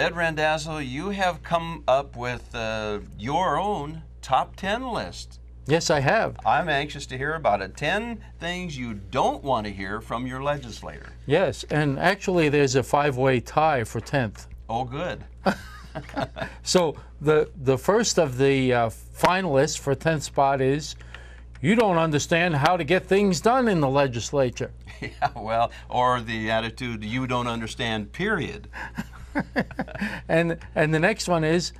Ed Randazzo, you have come up with your own top 10 list. Yes, I have. I'm anxious to hear about it. 10 things you don't want to hear from your legislator. Yes, and actually there's a 5-way tie for 10th. Oh, good. So the first of the finalists for 10th spot is, you don't understand how to get things done in the legislature. Yeah, well, or the attitude, you don't understand, period. And the next one is,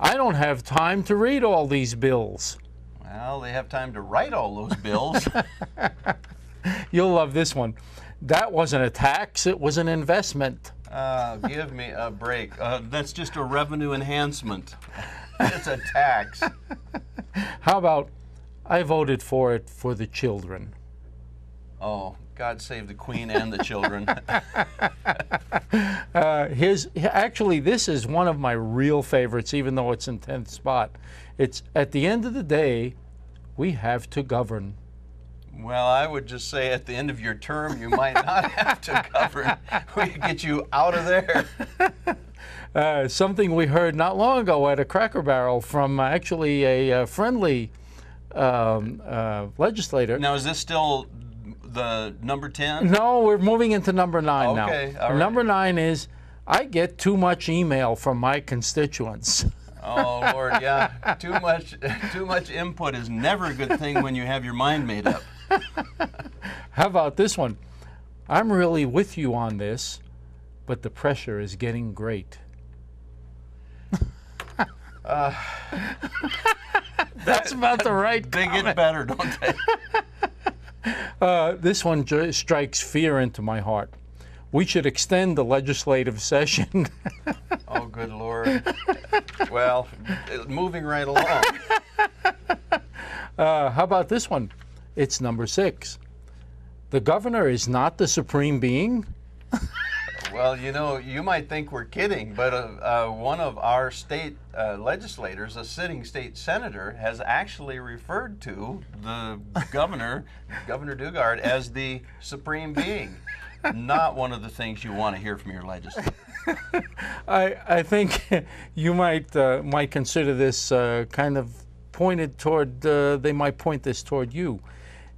I don't have time to read all these bills. Well, they have time to write all those bills. You'll love this one. That wasn't a tax, it was an investment. Give me a break. That's just a revenue enhancement. It's a tax. How about, I voted for it for the children. Oh, God save the Queen and the children. Actually, this is one of my real favorites, even though it's in 10th spot. It's, at the end of the day, we have to govern. Well, I would just say at the end of your term, you might not have to govern. We could get you out of there. Something we heard not long ago at a Cracker Barrel from actually a friendly legislator. Now, is this still the number 10? No, we're moving into number 9 now. Okay, all right. Number 9 is, I get too much email from my constituents. Oh, Lord, yeah. Too much input is never a good thing when you have your mind made up. How about this one? I'm really with you on this, but the pressure is getting great. That's about the right They comment. get better, don't they? This one strikes fear into my heart. We should extend the legislative session. Oh, good Lord. Well, moving right along. How about this one? It's number 6. The governor is not the supreme being. Well, you know, you might think we're kidding, but one of our state legislators, a sitting state senator, has actually referred to the governor, Governor Dugard, as the supreme being. Not one of the things you want to hear from your legislator. I think you might consider this kind of pointed toward, they might point this toward you.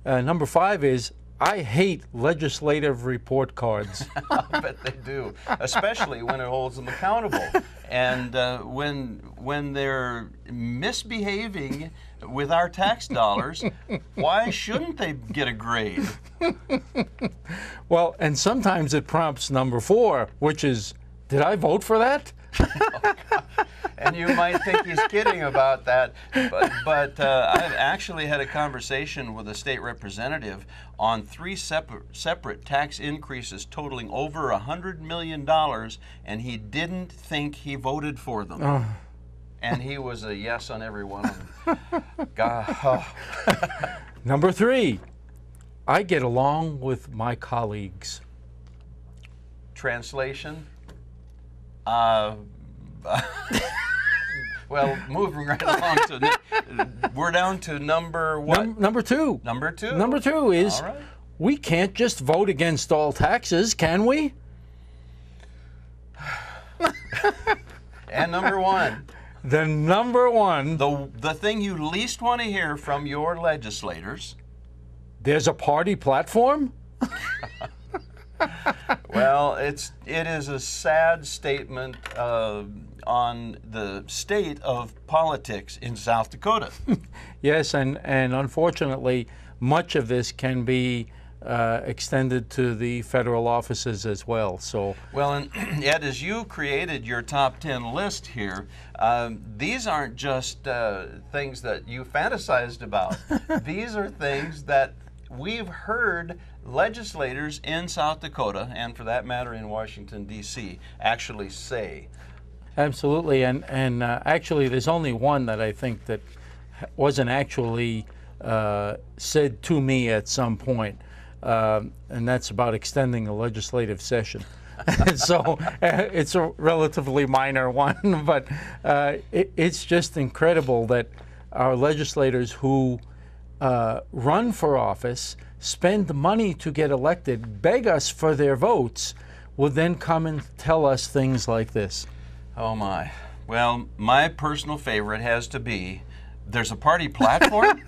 Number 5 is, I hate legislative report cards. I bet they do, especially when it holds them accountable. And when they're misbehaving with our tax dollars, why shouldn't they get a grade? Well, and sometimes it prompts number 4, which is, did I vote for that? And you might think he's kidding about that, but I've actually had a conversation with a state representative on 3 separate tax increases totaling over $100 million, and he didn't think he voted for them. Oh. And he was a yes on every one of them. God, oh. Number 3, I get along with my colleagues. Translation? Well, moving right along to, we're down to number what? Number 2. Number 2? Number 2 is, All right. we can't just vote against all taxes, can we? And number 1. The number 1, The thing you least want to hear from your legislators. there's a party platform? Well, it is a sad statement on the state of politics in South Dakota. Yes, and unfortunately, much of this can be extended to the federal offices as well. So, Well, and Ed, as you created your top 10 list here, these aren't just things that you fantasized about. These are things that we've heard legislators in South Dakota, and for that matter in Washington, D.C., actually say. absolutely, and actually, there's only one that I think that wasn't actually said to me at some point, and that's about extending the legislative session. So it's a relatively minor one, but it's just incredible that our legislators who run for office, spend money to get elected, beg us for their votes, will then come and tell us things like this. Oh my. Well, my personal favorite has to be, there's a party platform?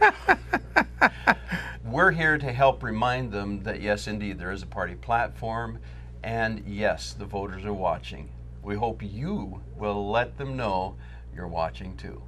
We're here to help remind them that yes, indeed, there is a party platform, and yes, the voters are watching. We hope you will let them know you're watching too.